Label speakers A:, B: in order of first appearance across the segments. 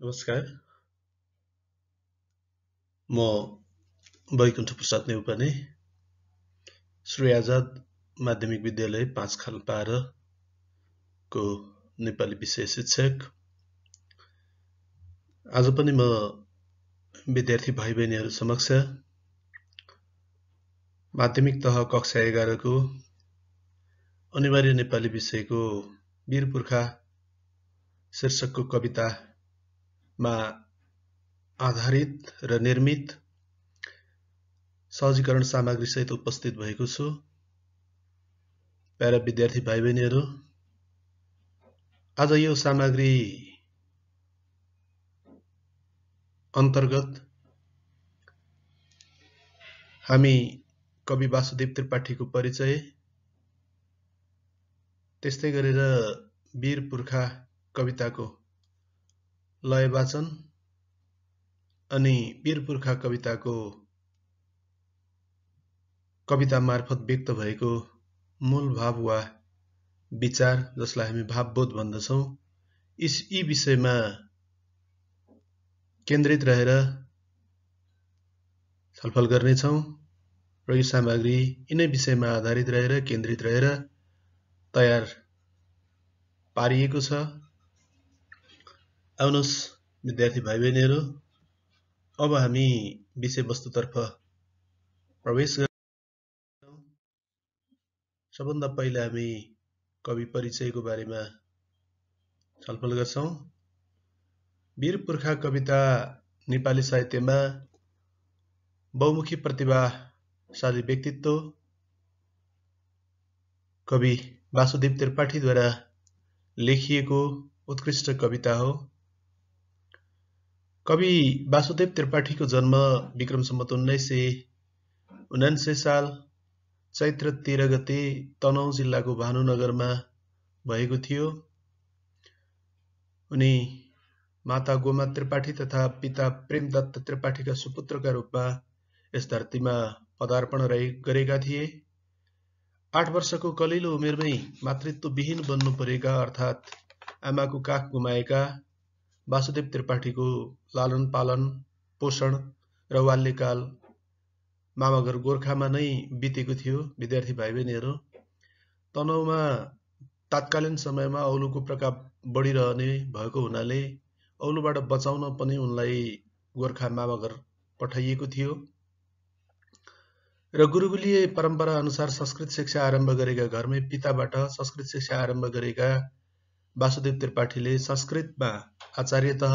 A: नमस्कार, म बैकुण्ठ प्रसाद नेउपाने श्री आजाद माध्यमिक विद्यालय 5 खालपाराको नेपाली विषय शिक्षक। आज पनि म विद्यार्थी भाइ बहिनीहरू समक्ष माध्यमिक तह कक्षा 11 को अनिवार्य नेपाली विषयको वीर पुर्खा शीर्षकको कवितामा आधारित र निर्मित सहजीकरण सामग्री सहित उपस्थित भएको छु। प्यारा विद्यार्थी भाइ बहिनीहरू, आज यो सामग्री अन्तर्गत हामी कवि वासुदेव त्रिपाठीको परिचय, त्यस्तै गरेर वीर पुर्खा कविताको लय वाचन अनि वीर पुर्खा कविताको कविता मार्फत व्यक्त भएको मूल भाव वा विचार, जसलाई हामी भावबोध भन्दछौँ, यी विषयमा केन्द्रित रहेर छलफल गर्नेछौँ र यो सामग्री यिनै विषयमा आधारित रहेर केन्द्रित रहेर तयार पारिएको छ। आउनुहोस् विद्यार्थी भाइ बहिनीहरू, अब हामी विषयवस्तुतर्फ प्रवेश गर्छौँ। सबभन्दा पहिला हामी कवि परिचयको बारेमा छलफल गर्छौँ। वीर पुर्खा कविता नेपाली साहित्यमा बहुमुखी प्रतिभाशाली व्यक्तित्व कवि वासुदेव त्रिपाठीद्वारा लेखिएको उत्कृष्ट कविता हो। कवि वासुदेव त्रिपाठीको जन्म विक्रम सम्वत 1979 साल चैत्र 13 गते तनहुँ जिल्लाको भानुनगरमा भएको थियो। उनी माता गोमा त्रिपाठी तथा पिता प्रेमदत्त त्रिपाठीका सुपुत्रका रूपमा यस धरतीमा पदार्पण गरेका थिए। 8 वर्षको कलिलो उमेरमै मातृत्वविहीन बन्नु परेका अर्थात् आमाको काख गुमाएका वासुदेव त्रिपाठीको लालन पालन, पोषण र बाल्यकाल मामाघर गोर्खामा नै बितेको थियो। विद्यार्थी भाइ बहिनीहरू, तनहुँमा तात्कालीन समयमा औलोको प्रकोप बढिरहने भएको हुनाले औलोबाट बचाउन पनि उनलाई गोर्खा मामाघर पठाइएको थियो र गुरुकुलीय परम्परा अनुसार संस्कृत शिक्षा आरम्भ गरेका घरमै पिताबाट संस्कृत शिक्षा आरम्भ गरेका वासुदेव त्रिपाठीले संस्कृतमा आचार्य तह,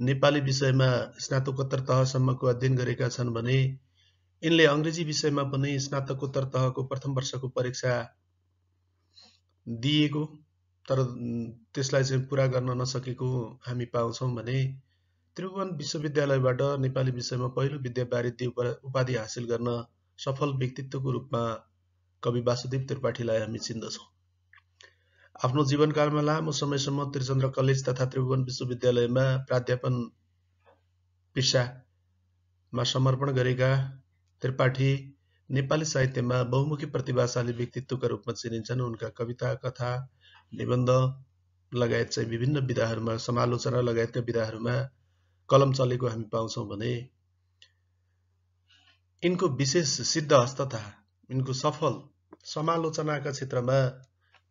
A: नेपाली विषयमा स्नातकोत्तर तहसम्मको अध्ययन गरेका छन् भने यिनले अङ्ग्रेजी विषयमा पनि स्नातकोत्तर तहको प्रथम वर्षको परीक्षा दिएको, तर त्यसलाई चाहिँ पुरा गर्न नसकेको हामी पाउँछौँ भने त्रिभुवन विश्वविद्यालयबाट नेपाली विषयमा पहिलो विद्या वारिधि उपाधि हासिल गर्न सफल व्यक्तित्वको रूपमा कवि वासुदेव त्रिपाठीलाई हामी चिन्दछौँ। आफ्नो जीवनकालमा लामो समयसम्म त्रिचन्द्र कलेज तथा त्रिभुवन विश्वविद्यालयमा प्राध्यापन पेशामा समर्पण गरेका त्रिपाठी नेपाली साहित्यमा बहुमुखी प्रतिभाशाली व्यक्तित्वका रूपमा चिनिन्छन्। उनका कविता, कथा, निबन्ध लगायत चाहिँ विभिन्न विधाहरूमा, समालोचना लगायतका विधाहरूमा कलम चलेको हामी पाउँछौँ भने यिनको विशेष सिद्ध हस्तता, यिनको सफल समालोचनाका क्षेत्रमा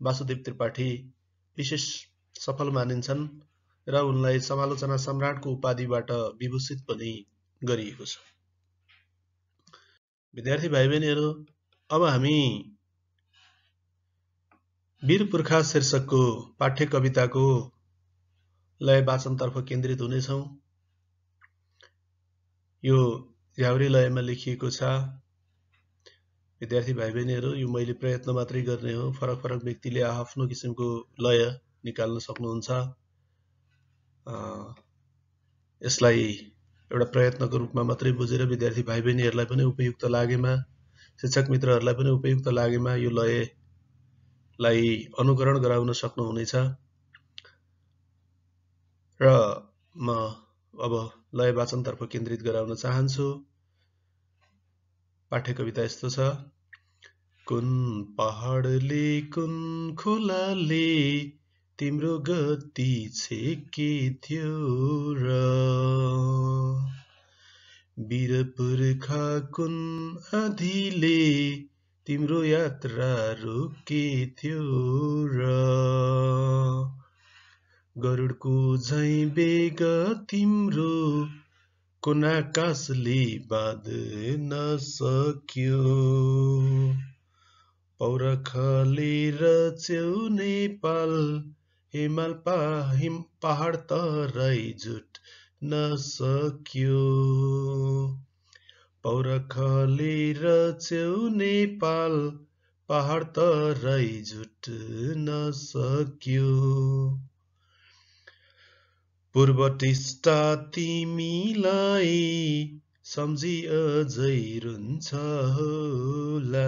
A: वासुदेव त्रिपाठी विशेष सफल मानिन्छन् र उनलाई समालोचना सम्राटको उपाधिबाट विभूषित पनि गरिएको छ। विद्यार्थी भाइ बहिनीहरू, अब हामी वीर पुर्खा शीर्षकको पाठ्य कविताको लय वाचनतर्फ केन्द्रित हुनेछौँ। यो झ्याउरे लयमा लेखिएको छ। विद्यार्थी भाइ बहिनीहरू, यो मैले प्रयत्न मात्रै गर्ने हो। फरक फरक व्यक्तिले आफ्नो किसिमको लय निकाल्न सक्नुहुन्छ। यसलाई एउटा प्रयत्नको रूपमा मात्रै बुझेर विद्यार्थी भाइ बहिनीहरूलाई पनि उपयुक्त लागेमा, शिक्षक मित्रहरूलाई पनि उपयुक्त लागेमा यो लयलाई अनुकरण गराउन सक्नुहुनेछ। र म अब लय वाचनतर्फ केन्द्रित गराउन चाहन्छु। पाठ्य कविता यस्तो छ। कुन पहाडले कुन खोलाले तिम्रो गति छेके थियो र वीर पुर्खा कुन आँधीले तिम्रो यात्रा रोके थियो र गरुडको झैं बेग तिम्रो कुन आकाशले बाँध्न सक्यो पौरखले रच्यौ नेपाल हिमाल पहाड तराई जुट्न सक्यो पौरखले रच्यौ नेपाल पहाड तराई जुट्न सक्यो पूर्व टिस्टा तिमीलाई सम्झी अझै रुन्छ होला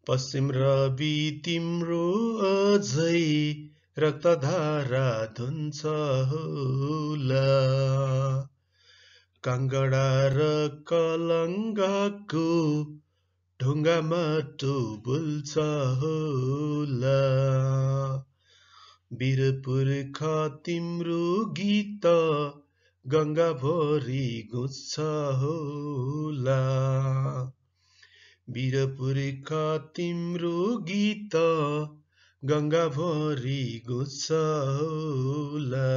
A: पश्चिम रवि तिम्रो अझै रक्तधारा धुन्छ होला काङ्गडा र कलङ्गाको ढुङ्गा माटो बोल्छ होला वीर पुर्खा तिम्रो गीत गङ्गाभरि गुज्छ होला वीर पुर्खा तिम्रो गीत गङ्गाभरि गुज्छ होला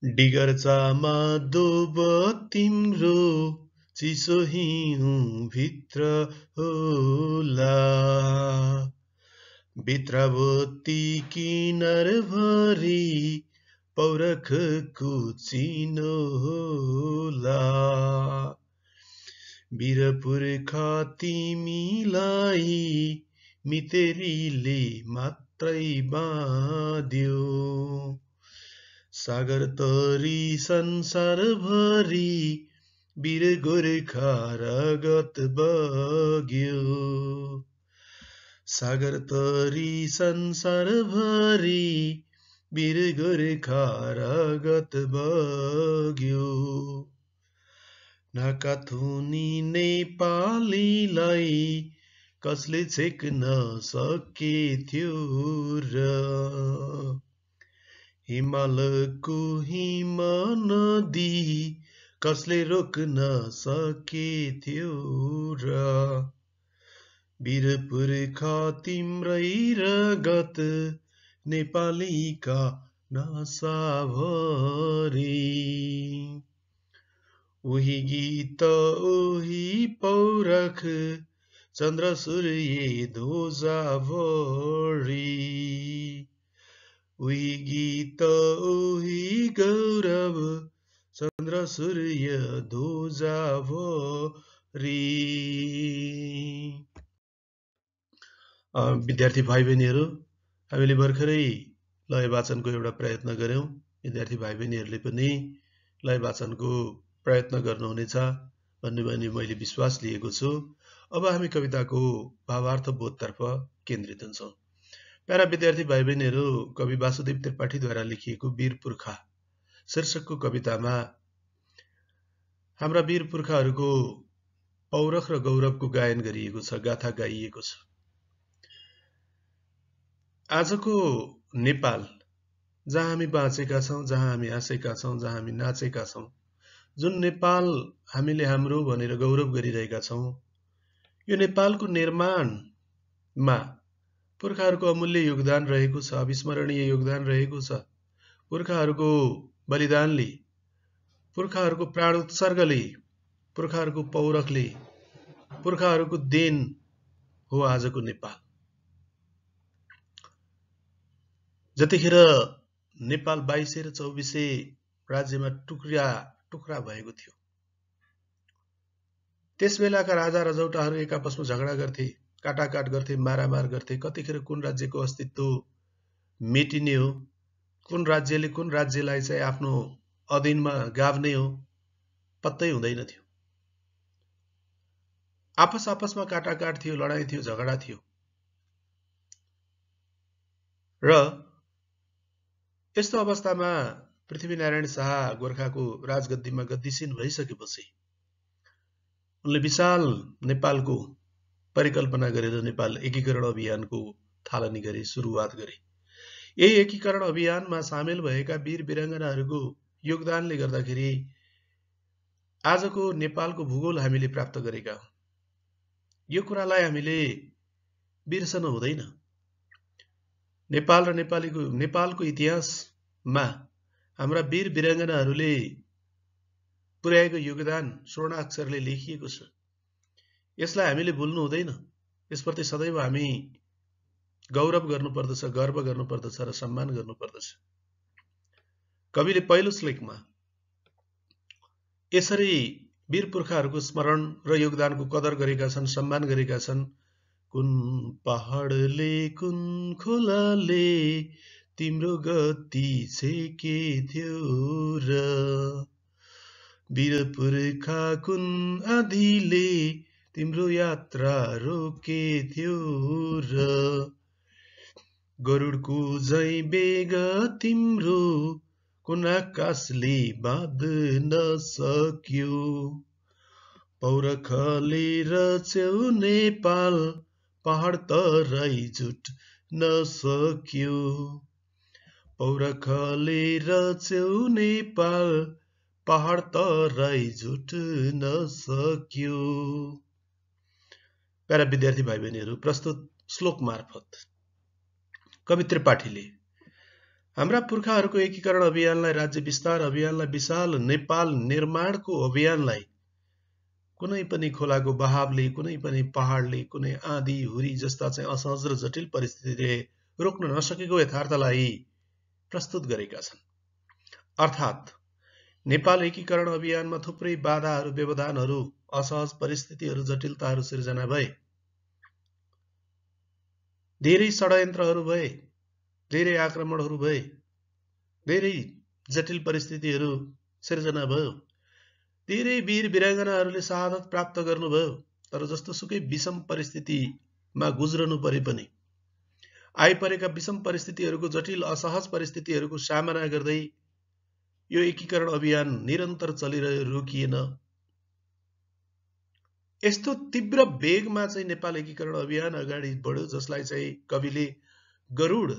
A: डिगर्चामा दोब तिम्रो चिसो हिउँ भित्र होला भित्रावती किनारभरि पौरखको चिनो होला वीर पुर्खा तिमीलाई मितेरीले मात्रै बाँध्यो सागर तरी संसारभरि वीर गोर्खा रगत बग्यो सागर तरी संसारभरि वीर गोर्खा रगत बग्यो नाकाथुनी नेपालीलाई कसले छेक्न सके थियो र हिमालको हिम नदी कसले रोक्न सके थियो र वीर पुर्खा तिम्रै रगत नेपालीका नसाभरि उही गीत उही पौरख चन्द्र सूर्य ध्वजाभरि उही गीत उही गौरव चन्द्र सूर्य ध्वजाभरि विद्यार्थी भाइ बहिनीहरू हामीले भर्खरै लय वाचनको एउटा प्रयत्न गर्यौं विद्यार्थी भाइ बहिनीहरूले पनि लय वाचनको प्रयत्न गर्नुहुनेछ भन्ने मैले विश्वास लिएको छु अब हामी कविताको भावार्थ बोधतर्फ केन्द्रित हुन्छौं प्यारा विद्यार्थी भाइ बहिनीहरू कवि वासुदेव त्रिपाठीद्वारा लेखिएको वीर पुर्खा शीर्षकको कवितामा हाम्रा वीर पुर्खाहरूको पौरख र गौरवको गायन गरिएको छ गाथा गाइएको छ आजको नेपाल जहाँ हामी बाँचेका छौं जहाँ हामी हाँसेका छौं जहाँ हामी नाचेका छौं जुन नेपाल हामीले हाम्रो भनेर गौरव गरिरहेका छौं यो नेपालको निर्माणमा पुर्खाहरूको अमूल्य योगदान रहेको छ अविस्मरणीय योगदान रहेको छ पुर्खाहरूको बलिदानले पुर्खाहरूको प्राण उत्सर्गले पुर्खाहरूको पौरखले पुर्खाहरूको देन हो आजको नेपाल जतिखेर नेपाल 2200 र 2400 राज्यमा टुक्रा भएको थियो त्यसबेलाका राजा रजौटाहरू एक आपसमा झगडा गर्थे काटाकाट गर्थे मारामार गर्थे कतिखेर कुन राज्यको अस्तित्व मेटिने हो कुन राज्यले कुन राज्यलाई चाहिँ आफ्नो अधीनमा गाभ्ने हो पत्तै हुँदैन थियो आपसमा काटाकाट थियो लडाईँ थियो झगडा थियो र यस्तो अवस्थामा पृथ्वीनारायण शाह गोर्खाको राजगद्दीमा गद्दीसीन भइसकेपछि उनले विशाल नेपालको परिकल्पना गरेर नेपाल एकीकरण अभियानको थालनी गरे, सुरुवात गरे। यही एकीकरण अभियानमा सामेल भएका वीर वीराङ्गनाहरूको योगदानले गर्दाखेरि आजको नेपालको भूगोल हामीले प्राप्त गरेका हौं। यो कुरालाई हामीले बिर्सन हुँदैन। नेपाल र नेपालको इतिहासमा हाम्रा वीर वीराङ्गनाहरूले पुर्याएको योगदान स्वर्णाक्षरले लेखिएको छ। यसलाई हामीले भुल्नु हुँदैन। यसप्रति सदैव हामी गौरव गर्नुपर्दछ, गर्व गर्नुपर्दछ र सम्मान गर्नुपर्दछ। कविले पहिलो श्लोकमा यसरी वीर पुर्खाहरूको स्मरण र योगदानको कदर गरेका छन्, सम्मान गरेका छन्। कुन पहाडले कुन खोलाले तिम्रो गति छेके थियो र वीर पुर्खा कुन आँधीले तिम्रो यात्रा रोके थियो र गरुडको झैं बेग तिम्रो कुन आकाशले बाँध्न सक्यो। पौरखले रच्यौ नेपाल पहाड तराई जुट्न सक्यो। पौरखले रच्यौ नेपाल पहाड तराई जुट्न सक्यो। प्यारा विद्यार्थी भाइ बहिनीहरू, प्रस्तुत श्लोक मार्फत कवि त्रिपाठीले हाम्रा पुर्खाहरूको एकीकरण अभियानलाई, राज्य विस्तार अभियानलाई, विशाल नेपाल निर्माणको अभियानलाई कुनै पनि खोलाको बहावले, कुनै पनि पहाडले, कुनै आँधी हुरी जस्ता चाहिँ असहज र जटिल परिस्थितिले रोक्न नसकेको यथार्थलाई प्रस्तुत गरेका छन्। अर्थात् नेपाल एकीकरण अभियानमा थुप्रै बाधाहरू, व्यवधानहरू, असहज परिस्थितिहरू, जटिलताहरू सिर्जना भए। धेरै षड्यन्त्रहरू भए, धेरै आक्रमणहरू भए, धेरै जटिल परिस्थितिहरू सिर्जना भयो। धेरै वीर वीराङ्गनाहरूले शहादत प्राप्त गर्नुभयो। तर जस्तो सुकै विषम परिस्थितिमा गुज्रनु परे पनि, आइपरेका विषम परिस्थितिहरूको, जटिल असहज परिस्थितिहरूको सामना गर्दै यो एकीकरण अभियान निरन्तर चलिरह्यो, रोकिएन। यस्तो तीव्र वेगमा चाहिँ नेपाल एकीकरण अभियान अगाडि बढ्यो, जसलाई चाहिँ कविले गरुड,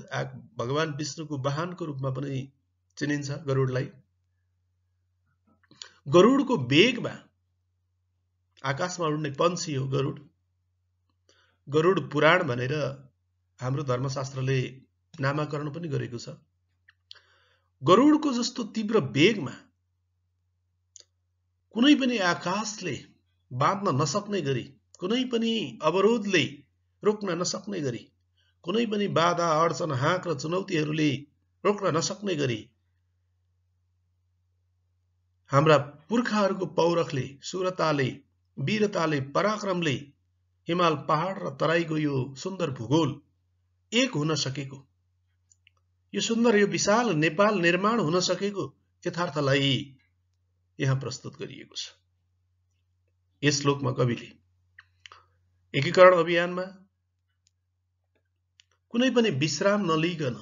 A: भगवान विष्णुको वाहनको रूपमा पनि चिनिन्छ। गरुडलाई गरुडको वेगमा, आकाशमा उड्ने पन्छी हो गरुड। गरुड पुराण भनेर हाम्रो धर्मशास्त्रले नामाकरण पनि गरेको छ। गरुडको जस्तो तीव्र वेगमा कुनै पनि आकाशले बाँध्न नसक्ने गरी, कुनै पनि अवरोधले रोक्न नसक्ने गरी, कुनै पनि बाधा, अडचन, हाँक र चुनौतीहरूले रोक्न नसक्ने गरी हाम्रा पुर्खाहरूको पौरखले, शूरताले, वीरताले, पराक्रमले हिमाल, पहाड र तराईको यो सुन्दर भूगोल एक हुन सकेको, यो सुन्दर, यो विशाल नेपाल निर्माण हुन सकेको यथार्थलाई यहाँ प्रस्तुत गरिएको छ। यस श्लोकमा कविले एकीकरण अभियानमा कुनै पनि विश्राम नलिकन,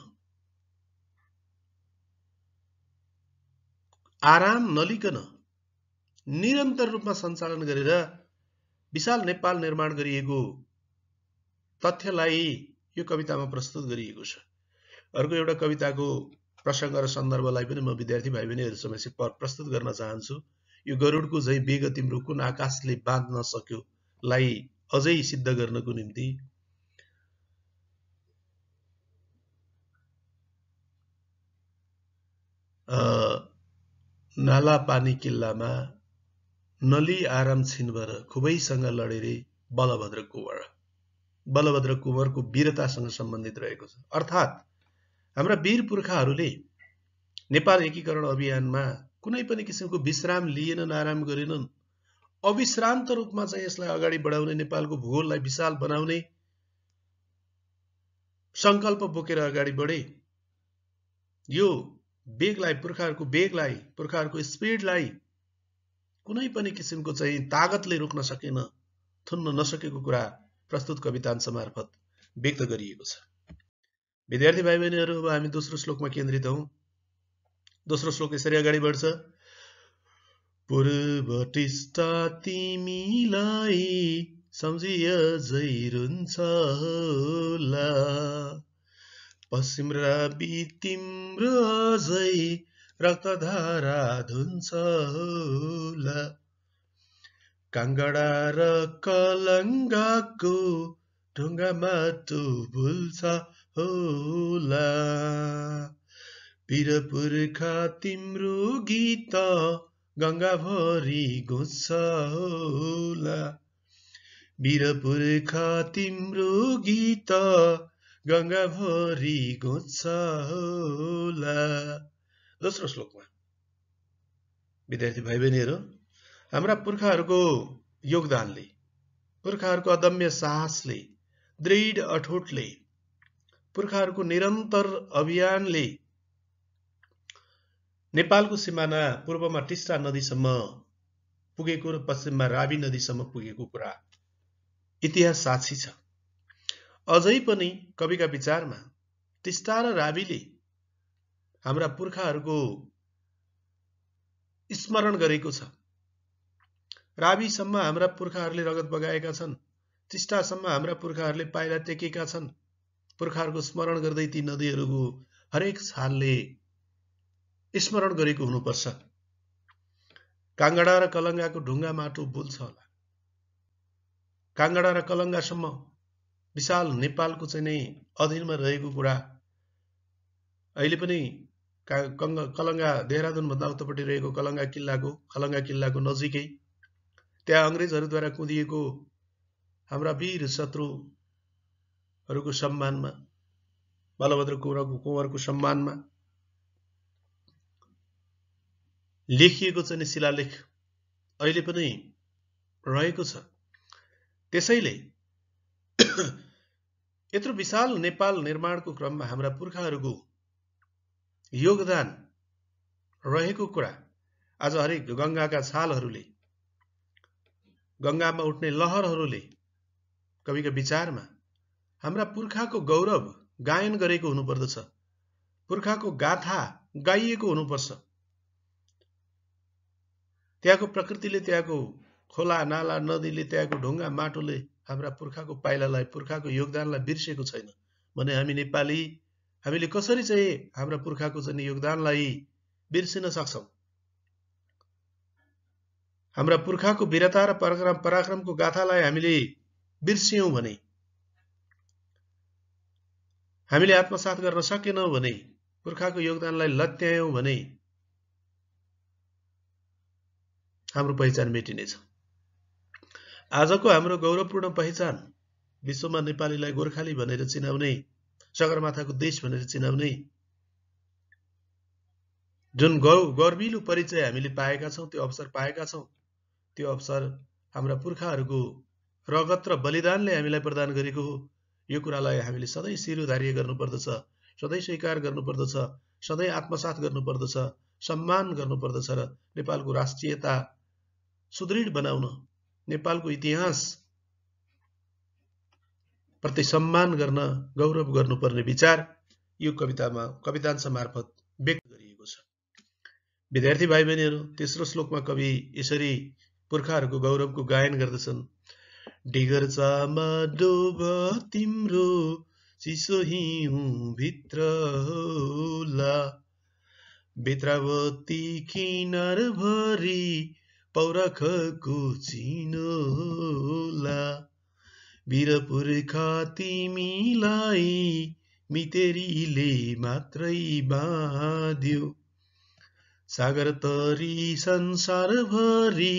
A: आराम नलिकन निरन्तर रूपमा सञ्चालन गरेर विशाल नेपाल निर्माण गरिएको तथ्यलाई यो कवितामा प्रस्तुत गरिएको छ। अर्को एउटा कविताको प्रसङ्ग र सन्दर्भलाई पनि म विद्यार्थी भाइ बहिनीहरू समक्ष प्रस्तुत गर्न चाहन्छु। यो गरुडको झैं बेग तिम्रो कुन आकाशले बाँध्न सक्यो लाई अझै सिद्ध गर्नको निम्ति नाला पानी किल्लामा नली आराम छिनभर खुबैसँग लडे रे बलभद्र कुँवर। बलभद्र कुँवरको वीरतासँग सम्बन्धित रहेको छ। अर्थात् हाम्रा वीर पुर्खाहरूले नेपाल एकीकरण अभियानमा कुनै पनि किसिमको विश्राम लिएनन्, आराम गरेनन्। अविश्रान्त रूपमा चाहिँ यसलाई अगाडि बढाउने, नेपालको भूगोललाई विशाल बनाउने संकल्प बोकेर अगाडि बढे। यो वेगलाई, पुर्खाहरूको वेगलाई, पुर्खाहरूको स्पिडलाई कुनै पनि किसिमको चाहिँ तागतले रोक्न सकेन, थुन्न नसकेको कुरा प्रस्तुत कवितांश मार्फत व्यक्त गरिएको छ। विद्यार्थी भाइ बहिनीहरू, अब हामी दोस्रो श्लोकमा केन्द्रित हौं। दोस्रो श्लोक यसरी अगाडि बढ्छ। पूर्व टिस्टा तिमीलाई सम्झिय जैरुन्छ होला, पश्चिम राबी तिम्रो अझै रक्तधारा धुन्छ होला, काङ्गडा र कलङ्गाको ढुङ्गा माटो भुल्छ होला, वीर पुर्खा तिम्रो गीत गङ्गाभरि घुच्छ होला, वीर पुर्खा तिम्रो गीत गङ्गाभरि घुच्छ होला। दोस्रो श्लोकमा विद्यार्थी भाइ बहिनीहरू, हाम्रा पुर्खाहरूको योगदानले, पुर्खाहरूको अदम्य साहसले, दृढ अठोटले, पुर्खाहरूको निरन्तर अभियानले नेपालको सिमाना पूर्वमा टिस्टा नदीसम्म पुगेको र पश्चिममा रावी नदीसम्म पुगेको कुरा इतिहास साक्षी छ। अझै पनि कविका विचारमा टिस्टा र रावीले हाम्रा पुर्खाहरूको स्मरण गरेको छ। रावीसम्म हाम्रा पुर्खाहरूले रगत बगाएका छन्, टिस्टासम्म हाम्रा पुर्खाहरूले पाइला टेकेका छन्। पुर्खाहरूको स्मरण गर्दै ती नदीहरूको हरेक छालले स्मरण गरेको हुनुपर्छ। काङ्गडा र कलङ्गाको ढुङ्गा माटो भुल्छ होला, काङ्गडा र कलङ्गासम्म विशाल नेपालको चाहिँ नै अधीनमा रहेको कुरा अहिले पनि कलङ्गा देहरादून भन्दा उतापट्टि रहेको खलङ्गा किल्लाको नजिकै त्यहाँ अंग्रेजहरूद्वारा कुदिएको हाम्रा वीर शत्रुहरूको सम्मानमा, बलभद्र कुँवरको सम्मानमा लेखिएको चाहिँ शिलालेख अहिले पनि रहेको छ। त्यसैले यत्रो विशाल नेपाल निर्माणको क्रममा हाम्रा पुर्खाहरूको योगदान रहेको कुरा आज हरेक गङ्गाका छालहरूले, गङ्गामा उठ्ने लहरहरूले कविका विचारमा हाम्रा पुर्खाको गौरव गायन गरेको हुनुपर्दछ, पुर्खाको गाथा गाइएको हुनुपर्छ। त्यहाँको प्रकृतिले, त्यहाँको खोला नाला नदीले, त्यहाँको ढुङ्गा माटोले हाम्रा पुर्खाको पाइलालाई, पुर्खाको योगदानलाई बिर्सेको छैन भने हामी नेपाली, हामीले कसरी चाहिँ हाम्रा पुर्खाको चाहिँ योगदानलाई बिर्सिन सक्छौं? हाम्रा पुर्खाको वीरता र पराक्रमको गाथालाई हामीले बिर्सियौं भने, हामीले आत्मसात गर्न सकेनौं भने, पुर्खाको योगदानलाई लत्यायौं भने हाम्रो पहिचान मेटिनेछ। आजको हाम्रो गौरवपूर्ण पहिचान विश्वमा नेपालीलाई गोर्खाली भनेर चिनाउने, सगरमाथाको देश भनेर चिनाउने जुन गर्विलो परिचय हामीले पाएका छौं, त्यो अवसर पाएका छौं, त्यो अवसर हाम्रा पुर्खाहरूको रगत र बलिदानले हामीलाई प्रदान गरेको हो। यो कुरालाई हामीले सधैँ शिरोधार्य गर्नुपर्दछ, सधैँ स्वीकार गर्नुपर्दछ, सधैँ आत्मसात गर्नुपर्दछ, सम्मान गर्नुपर्दछ र नेपालको राष्ट्रियता सुदृढ बनाउन, नेपालको इतिहास प्रति सम्मान गर्न, गौरव गर्नुपर्ने विचार यो कवितांश मार्फत व्यक्त गरिएको छ। विद्यार्थी भाइ बहिनीहरू, तेस्रो श्लोकमा कवि यसरी पुर्खाहरूको गौरवको गायन गर्दछन्। डिगर्चामा डोब तिम्रो चिसो हिउँ भित्र होला, बेत्रावती किनार भरी पौरखको चिनो होला, वीर पुर्खा तिमीलाई मितेरीले मात्रै बाँध्यो, सागर तरी संसार भरी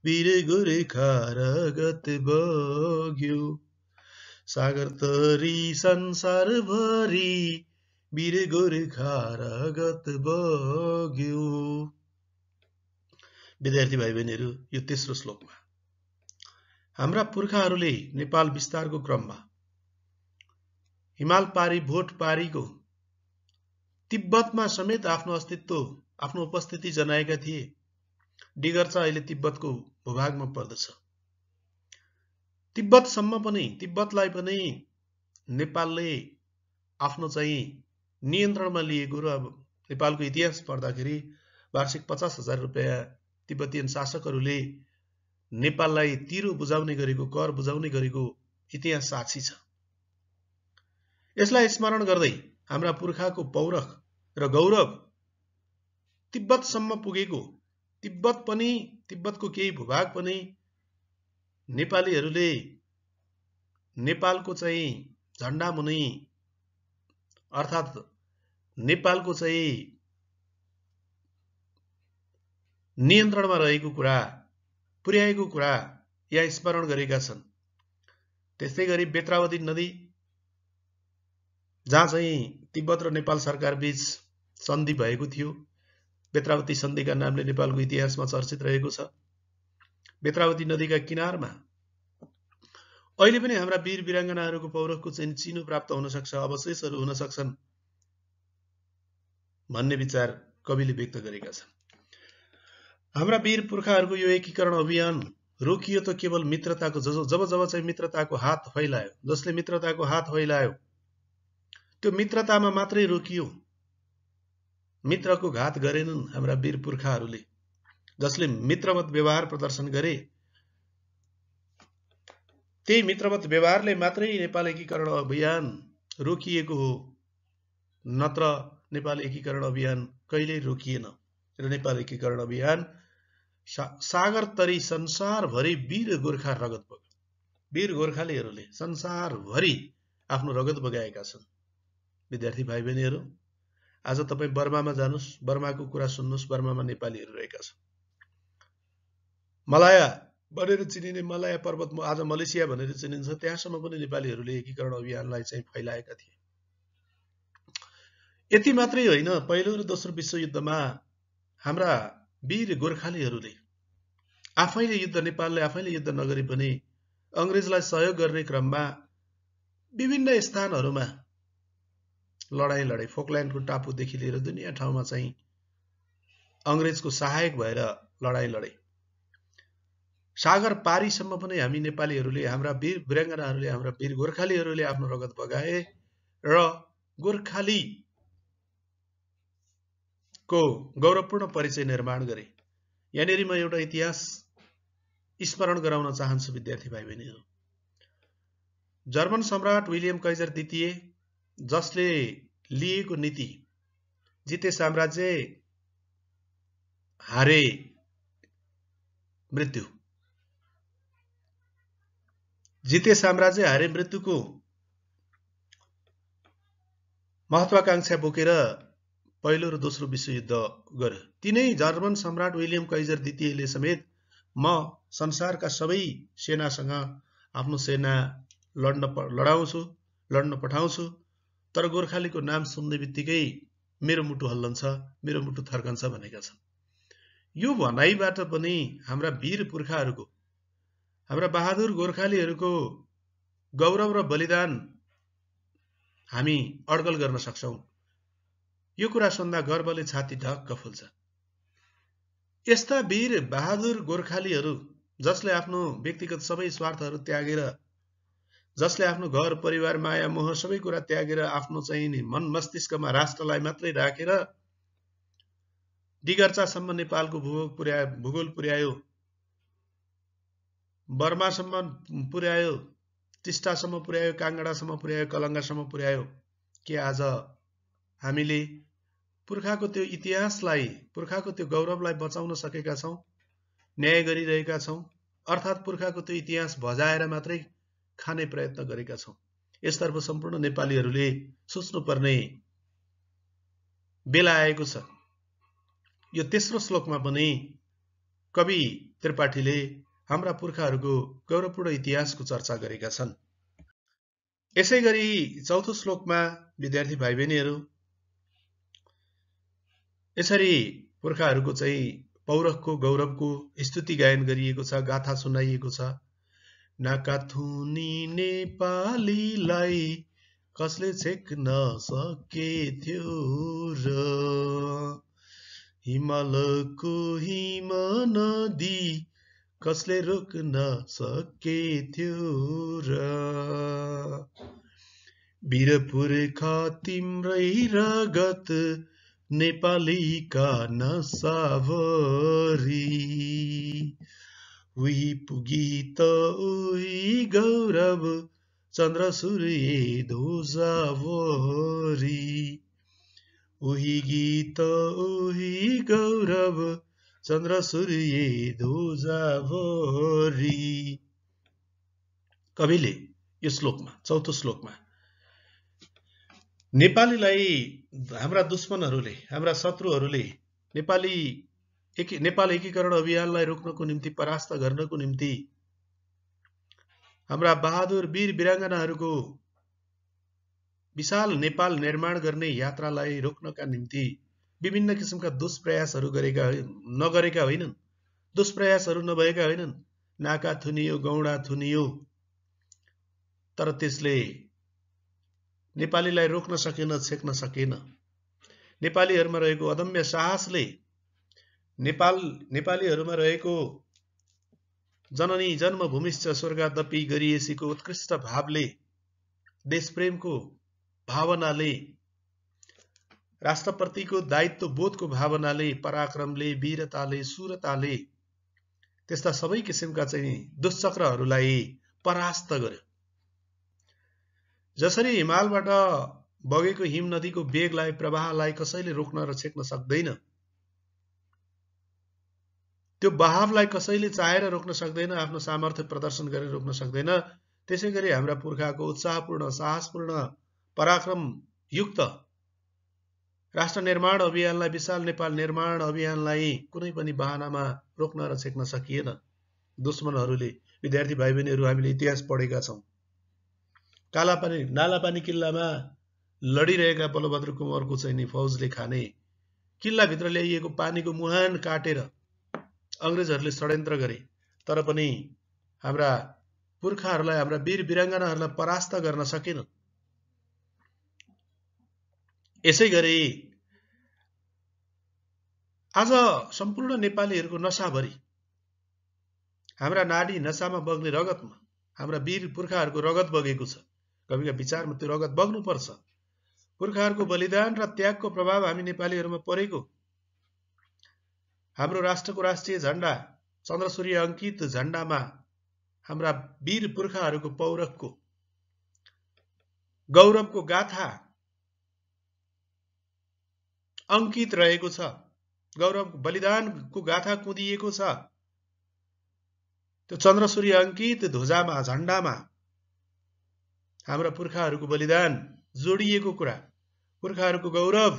A: वीर गोर्खा रगत बग्यो, सागर तरी संसार भरी वीर गोर्खा रगत बग्यो। विद्यार्थी भाइ बहिनीहरू, यो तेस्रो श्लोकमा हाम्रा पुर्खाहरूले नेपाल विस्तारको क्रममा हिमाल पारी भोट पारीको तिब्बतमा समेत आफ्नो अस्तित्व, आफ्नो उपस्थिति जनाएका थिए। डिगर्चा अहिले तिब्बतको भूभागमा पर्दछ। तिब्बतसम्म पनि, तिब्बतलाई पनि नेपालले आफ्नो चाहिँ नियन्त्रणमा लिएको र नेपालको इतिहास पढ्दाखेरि वार्षिक 50,000 रुपैयाँ तिब्बतीयन शासकहरूले नेपाललाई तिरो बुझाउने गरेको, कर बुझाउने गरेको इतिहास साक्षी छ। यसलाई स्मरण गर्दै हाम्रा पुर्खाको पौरख र गौरव तिब्बतसम्म पुगेको, तिब्बतको केही भूभाग पनि नेपालीहरूले नेपालको चाहिँ झण्डा मुनि अर्थात् नेपालको चाहिँ नियन्त्रणमा रहेको कुरा, पुर्याएको कुरा यहाँ स्मरण गरेका छन्। त्यस्तै गरी बेत्रावती नदी, जहाँ चाहिँ तिब्बत र नेपाल सरकार बीच सन्धि भएको थियो, बेत्रावती सन्धिका नामले नेपालको इतिहासमा चर्चित रहेको छ। बेत्रावती नदीका किनारमा अहिले पनि हाम्रा वीर वीराङ्गनाहरूको पौरखको चाहिँ चिनो प्राप्त हुन सक्छ, अवशेषहरू हुन सक्छन् भन्ने विचार कविले व्यक्त गरेका छन्। हाम्रा वीर पुर्खाहरूको यो एकीकरण अभियान रोकियो त केवल मित्रताको, जब चाहिँ मित्रताको हात फैलायो, जसले मित्रताको हात फैलायो त्यो मित्रतामा मात्रै रोकियो, मित्रको घात गरेनन् हाम्रा वीर पुर्खाहरूले। जसले मित्रवत व्यवहार प्रदर्शन गरे, त्यही मित्रवत व्यवहारले मात्रै नेपाल एकीकरण अभियान रोकिएको हो, नत्र नेपाल एकीकरण अभियान कहिल्यै रोकिएन। र नेपाल एकीकरण अभियान सागर तरी संसारभरि वीर गोर्खा रगत बग्यो। वीर गोर्खालीहरूले संसारभरि आफ्नो रगत बगाएका छन्। विद्यार्थी भाइ बहिनीहरू, आज तपाईँ बर्मामा जानुस्, बर्माको कुरा सुन्नुस्, बर्मामा नेपालीहरू रहेका छन्। मलाया भनेर चिनिने मलाया पर्वत आज मलेसिया भनेर चिनिन्छ, त्यहाँसम्म पनि नेपालीहरूले एकीकरण अभियानलाई चाहिँ फैलाएका थिए। यति मात्रै होइन, पहिलो र दोस्रो विश्वयुद्धमा हाम्रा वीर गोर्खालीहरूले आफैले युद्ध, नेपालले आफैले युद्ध नगरी पनि अंग्रेजलाई सहयोग गर्ने क्रममा विभिन्न स्थानहरूमा लडाईँ लडे। फोकल्यान्डको टापुदेखि लिएर दुनियाँ ठाउँमा चाहिँ अंग्रेजको सहायक भएर लडाईँ लडे। सागर पारीसम्म पनि हामी नेपालीहरूले, हाम्रा वीर वीराङ्गनाहरूले, हाम्रा वीर गोर्खालीहरूले आफ्नो रगत बगाए र गोर्खाली को गौरवपूर्ण परिचय निर्माण गरे। यहाँनिर म एउटा इतिहास स्मरण गराउन चाहन्छु विद्यार्थी भाइ बहिनीहरू। जर्मन सम्राट विलियम काइजर द्वितीय, जसले लिएको नीति जिते साम्राज्य हारे मृत्यु, जिते साम्राज्य हारे मृत्युको महत्वाकांक्षा बोकेर पहिलो र दोस्रो विश्वयुद्ध गर्यो। तिनै जर्मन सम्राट विलियम काइजर द्वितीयले समेत म संसारका सबै सेनासँग आफ्नो सेना लड्न पठाउँछु, तर गोर्खालीको नाम सुन्ने बित्तिकै मेरो मुटु हल्लन्छ, मेरो मुटु थर्कन्छ भनेका छन्। यो भनाइबाट पनि हाम्रा वीर पुर्खाहरूको, हाम्रा बहादुर गोर्खालीहरूको गौरव र बलिदान हामी अड्कल गर्न सक्छौं। यो कुरा सुन्दा गर्वले छाती ढक्क फुल्छ। यस्ता वीर बहादुर गोर्खालीहरू, जसले आफ्नो व्यक्तिगत सबै स्वार्थहरू त्यागेर, जसले आफ्नो घर परिवार माया मोह सबै कुरा त्यागेर आफ्नो चाहिँ नि मन मस्तिष्कमा राष्ट्रलाई मात्रै राखेर डिगर्चासम्म नेपालको भूगोल पुर्यायो, बर्मासम्म पुर्यायो, टिस्टासम्म पुर्यायो, काङ्गडासम्म पुर्यायो, कलङ्गासम्म पुर्यायो। के आज हामीले पुर्खाको त्यो इतिहासलाई, पुर्खाको त्यो गौरवलाई बचाउन सकेका छौं, न्याय गरिरहेका छौं? अर्थात् पुर्खाको त्यो इतिहास भजाएर मात्रै खाने प्रयत्न गरेका छौं। यसतर्फ सम्पूर्ण नेपालीहरूले सोच्नुपर्ने बेला आएको छ। यो तेस्रो श्लोकमा पनि कवि त्रिपाठीले हाम्रा पुर्खाहरूको गौरवपूर्ण इतिहासको चर्चा गरेका छन्। यसै गरी चौथो श्लोकमा विद्यार्थी भाइ बहिनीहरू, यसरी पुर्खाहरूको चाहिँ पौरखको गौरवको स्तुति गायन गरिएको छ, गाथा सुनाइएको छ। नाकाथुनी नेपालीलाई कसले छेक्न सकेथ्यो र, हिमालको हिम नदी कसले रोक्न सकेथ्यो र, वीर पुर्खा तिम्रै रगत नेपालीका नसाभरी उही पुगी त उही गौरव चन्द्र सूर्य ध्वजाभरी उही गीत उही गौरव चन्द्र सूर्य ध्वजाभरी। कविले यो श्लोकमा, चौथो श्लोकमा नेपालीलाई हाम्रा दुश्मनहरूले, हाम्रा शत्रुहरूले नेपाल एकीकरण अभियानलाई रोक्नको निम्ति, परास्त गर्नको निम्ति, हाम्रा बहादुर वीर वीरांगनाहरूको विशाल नेपाल निर्माण गर्ने यात्रालाई रोक्नका निम्ति विभिन्न किसिमका दुष्प्रयासहरू नगरेका होइनन्, दुष्प्रयासहरू नभएका होइनन्। नाका थुनियो, गौडा थुनियो, तर त्यसले नेपालीलाई रोक्न सकेन, छेक्न सकेन। नेपालीहरूमा रहेको अदम्य साहसले, नेपालीहरूमा रहेको जननी जन्मभूमिश्च स्वर्गादपि गरिएसीको उत्कृष्ट भावले, देशप्रेमको भावनाले, राष्ट्रप्रतिको दायित्व बोधको भावनाले, पराक्रमले, वीरताले, शूरताले त्यस्ता सबै किसिमका चाहिँ दुश्चक्रहरूलाई परास्त गर्यो। जसरी हिमालबाट बगेको हिम नदीको वेगलाई, प्रवाहलाई कसैले रोक्न र छेक्न सक्दैन, त्यो बहावलाई कसैले चाहेर रोक्न सक्दैन, आफ्नो सामर्थ्य प्रदर्शन गरेर रोक्न सक्दैन। त्यसैगरी हाम्रा पुर्खाको उत्साहपूर्ण, साहसपूर्ण, पराक्रमयुक्त राष्ट्र निर्माण अभियानलाई, विशाल नेपाल निर्माण अभियानलाई कुनै पनि बहानामा रोक्न र छेक्न सकिएन। दुश्मनहरूले, विद्यार्थी भाइ बहिनीहरू, हामीले इतिहास पढेका छौं। नालापानी किल्लामा लडिरहेका बलभद्र कुँवरको चाहिँ नि फौजले खाने, किल्लाभित्र ल्याइएको पानीको मुहान काटेर अंग्रेजहरूले षड्यन्त्र गरे, तर पनि हाम्रा पुर्खाहरूलाई, हाम्रा वीर वीरांगनाहरूलाई परास्त गर्न सकेन। यसैगरी आज सम्पूर्ण नेपालीहरूको नसाभरि, हाम्रा नाडी नसामा बग्ने रगतमा हाम्रा वीर पुर्खाहरूको रगत बगेको छ। कविका विचारमा त्यो रगत बग्नुपर्छ। पुर्खाहरूको बलिदान र त्यागको प्रभाव हामी नेपालीहरूमा परेको। हाम्रो राष्ट्रको राष्ट्रिय झण्डा, चन्द्रसूर्य अंकित झण्डामा हाम्रा वीर पुर्खाहरूको पौरखको, गौरवको गाथा अंकित रहेको छ। गौरव बलिदानको गाथा कुँदिएको छ। त्यो चन्द्रसूर्य अंकित ध्वजामा, झण्डामा हाम्रा पुर्खाहरूको बलिदान जोडिएको कुरा, पुर्खाहरूको गौरव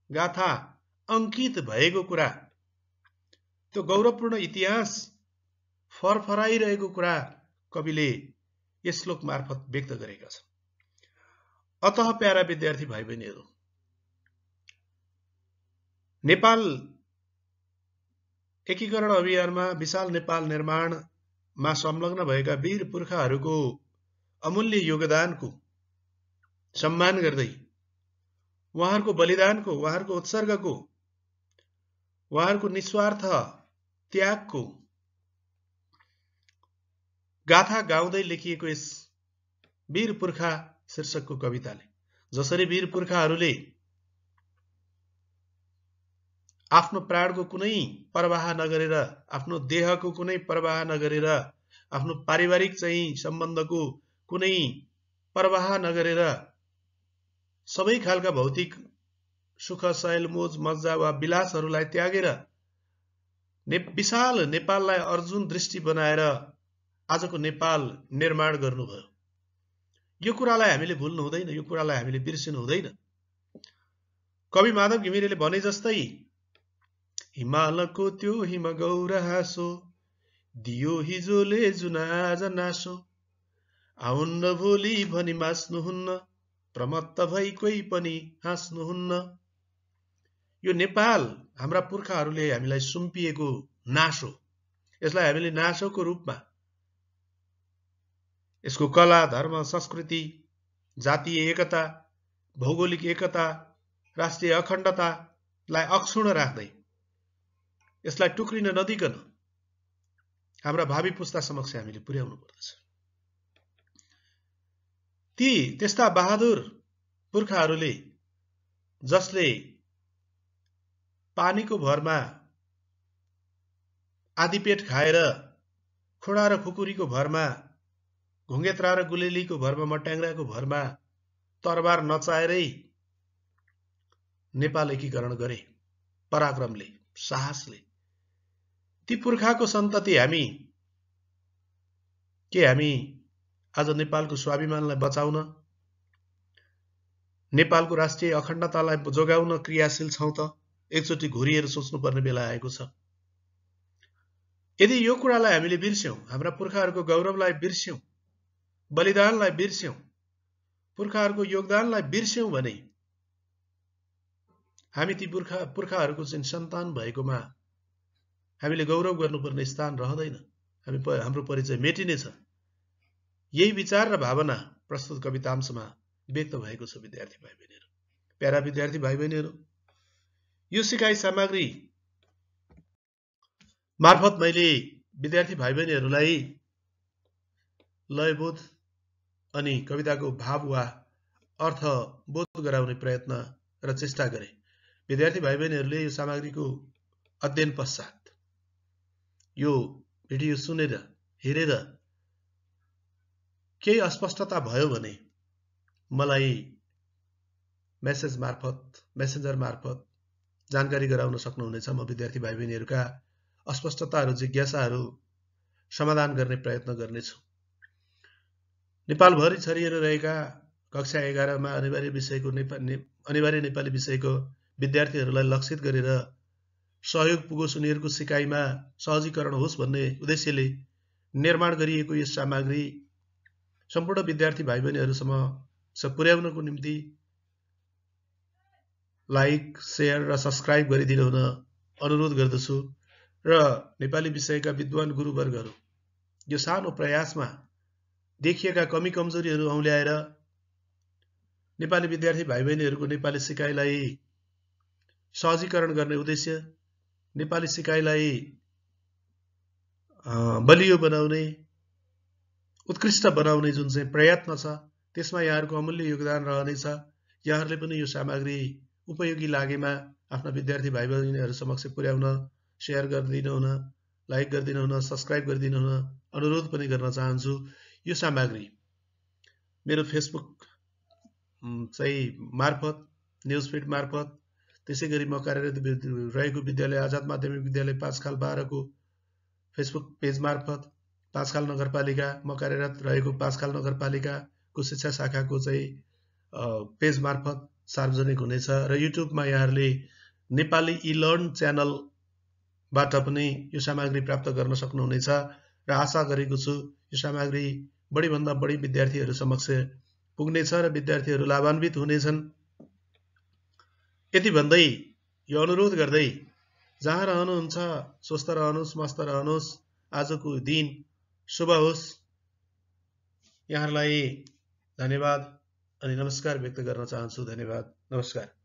A: गाथा अंकित भएको कुरा, त्यो गौरवपूर्ण इतिहास फरफराइरहेको कुरा कविले यस श्लोक मार्फत व्यक्त गरेका छन्। अतः प्यारा विद्यार्थी भाइ बहिनीहरू, नेपाल एकीकरण अभियानमा, विशाल नेपाल निर्माणमा संलग्न भएका वीर पुर्खाहरूको अमूल्य योगदानको सम्मान गर्दै, उहाँहरूको बलिदानको, उहाँहरूको उत्सर्गको, उहाँहरूको निस्वार्थ त्यागको गाथा गाउँदै लेखिएको यस वीर पुर्खा शीर्षकको कविताले, जसरी वीर पुर्खाहरूले आफ्नो प्राणको कुनै परवाह नगरेर, आफ्नो देहको कुनै परवाह नगरेर, आफ्नो पारिवारिक चाहिँ सम्बन्धको कुनै परवाह नगरेर, सबै खालका भौतिक सुख, शैल, मोज, मज्जा वा विलासहरूलाई त्यागेर विशाल नेपाललाई अर्जुन दृष्टि बनाएर आजको नेपाल निर्माण गर्नुभयो। यो कुरालाई हामीले भुल्नु हुँदैन, यो कुरालाई हामीले बिर्सिनु हुँदैन। कवि माधव घिमिरेले भने जस्तै, हिमालको त्यो हिम गौर हाँसो दियो हिजोले जुन आज नासो, आउन्न भोलि भनी मास्नुहुन्न, प्रमत्त भई कोही पनि हाँस्नुहुन्न। यो नेपाल हाम्रा पुर्खाहरूले हामीलाई सुम्पिएको नासो, यसलाई हामीले नासोको रूपमा, यसको कला, धर्म, संस्कृति, जातीय एकता, भौगोलिक एकता, राष्ट्रिय अखण्डतालाई अक्षुण्ण राख्दै, यसलाई टुक्रिन नदिकन हाम्रा भावी पुस्ता समक्ष हामीले पुर्याउनु पर्दछ। त्यस्ता बहादुर पुर्खाहरूले, जसले पानीको भरमा आधीपेट खाएर खुडा र खुकुरीको भरमा घुङ्गेत्रा र गुलेलीको भरमा मट्याङ्ग्राको भरमा तरबार नचाएरै नेपाल एकीकरण गरे पराक्रमले साहसले। ती पुर्खाको सन्तति हामी आज नेपालको स्वाभिमानलाई बचाउन नेपालको राष्ट्रिय अखण्डतालाई जोगाउन क्रियाशील छौं त एकचोटि घुरिएर सोच्नुपर्ने बेला आएको छ। यदि यो कुरालाई हामीले बिर्स्यौं, हाम्रा पुर्खाहरूको गौरवलाई बिर्स्यौं, बलिदानलाई बिर्स्यौं, पुर्खाहरूको योगदानलाई बिर्स्यौं भने हामी ती पुर्खाहरूको चाहिँ सन्तान भएकोमा हामीले गौरव गर्नुपर्ने स्थान रहँदैन। हाम्रो परिचय मेटिनेछ। यही विचार र भावना प्रस्तुत कवितांशमा व्यक्त भएको छ। विद्यार्थी भाइ बहिनीहरू, प्यारा विद्यार्थी भाइ बहिनीहरू, यो सिकाइ सामग्री मार्फत मैले विद्यार्थी भाइ बहिनीहरूलाई लयबोध अनि कविताको भाव वा अर्थ बोध गराउने प्रयत्न र चेष्टा गरे। विद्यार्थी भाइ बहिनीहरूले यो सामग्रीको अध्ययन पश्चात यो भिडियो सुनेर हेरेर केही अस्पष्टता भयो भने मलाई मेसेन्जर मार्फत जानकारी गराउन सक्नुहुनेछ। म विद्यार्थी भाइ बहिनीहरूका अस्पष्टताहरू, जिज्ञासाहरू समाधान गर्ने प्रयत्न गर्नेछु। नेपालभरि छरिएर रहेका कक्षा 11 मा अनिवार्य नेपाली विषयको विद्यार्थीहरूलाई लक्षित गरेर सहयोग पुगोस्, उनीहरूको सिकाइमा सहजीकरण होस् भन्ने उद्देश्यले निर्माण गरिएको यस सामग्री सम्पूर्ण विद्यार्थी भाइ बहिनीहरूसम्म पुर्याउनको निम्ति लाइक, शेयर र सब्स्क्राइब गरिदिनु हुन अनुरोध गर्दछु। र नेपाली विषयका विद्वान गुरुवर्गहरू यो सानो प्रयासमा देखिएका कमी कमजोरीहरू औल्याएर नेपाली विद्यार्थी भाइ बहिनीहरूको नेपाली सिकाइलाई सहजीकरण गर्ने उद्देश्य, नेपाली सिकाइलाई बलियो बनाउने, उत्कृष्ट बनाउने जुन चाहिँ प्रयत्न छ, त्यसमा यहाँहरूको अमूल्य योगदान रहनेछ। यहाँहरूले पनि यो सामग्री उपयोगी लागेमा आफ्ना विद्यार्थी भाइ बहिनीहरू समक्ष पुर्याउन, शेयर गरिदिनु हुन, लाइक गरिदिनु हुन, सब्स्क्राइब गरिदिनु हुन अनुरोध पनि गर्न चाहन्छु। यो सामग्री मेरो फेसबुक मार्फत, न्युज फिड मार्फत, त्यसैगरी म कार्यरत रहेको विद्यालय आजाद माध्यमिक विद्यालय पाँचखाल 12 को फेसबुक पेज मार्फत, पाँचखाल नगरपालिका, म कार्यरत रहेको पाँचखाल नगरपालिकाको शिक्षा शाखाको चाहिँ पेज मार्फत सार्वजनिक हुनेछ। र युट्युबमा यहाँहरूले नेपाली ई-लर्न च्यानलबाट पनि यो सामग्री प्राप्त गर्न सक्नुहुनेछ। र आशा गरेको छु यो सामग्री बढीभन्दा बढी विद्यार्थीहरू समक्ष पुग्नेछ र विद्यार्थीहरू लाभान्वित हुनेछन्। यति भन्दै यो अनुरोध गर्दै जहाँ रहनुहुन्छ स्वस्थ रहनुहोस्, मस्त रहनुहोस्। आजको दिन शुभ होस्। यहाँहरूलाई धन्यवाद अनि नमस्कार व्यक्त गर्न चाहन्छु। धन्यवाद, नमस्कार।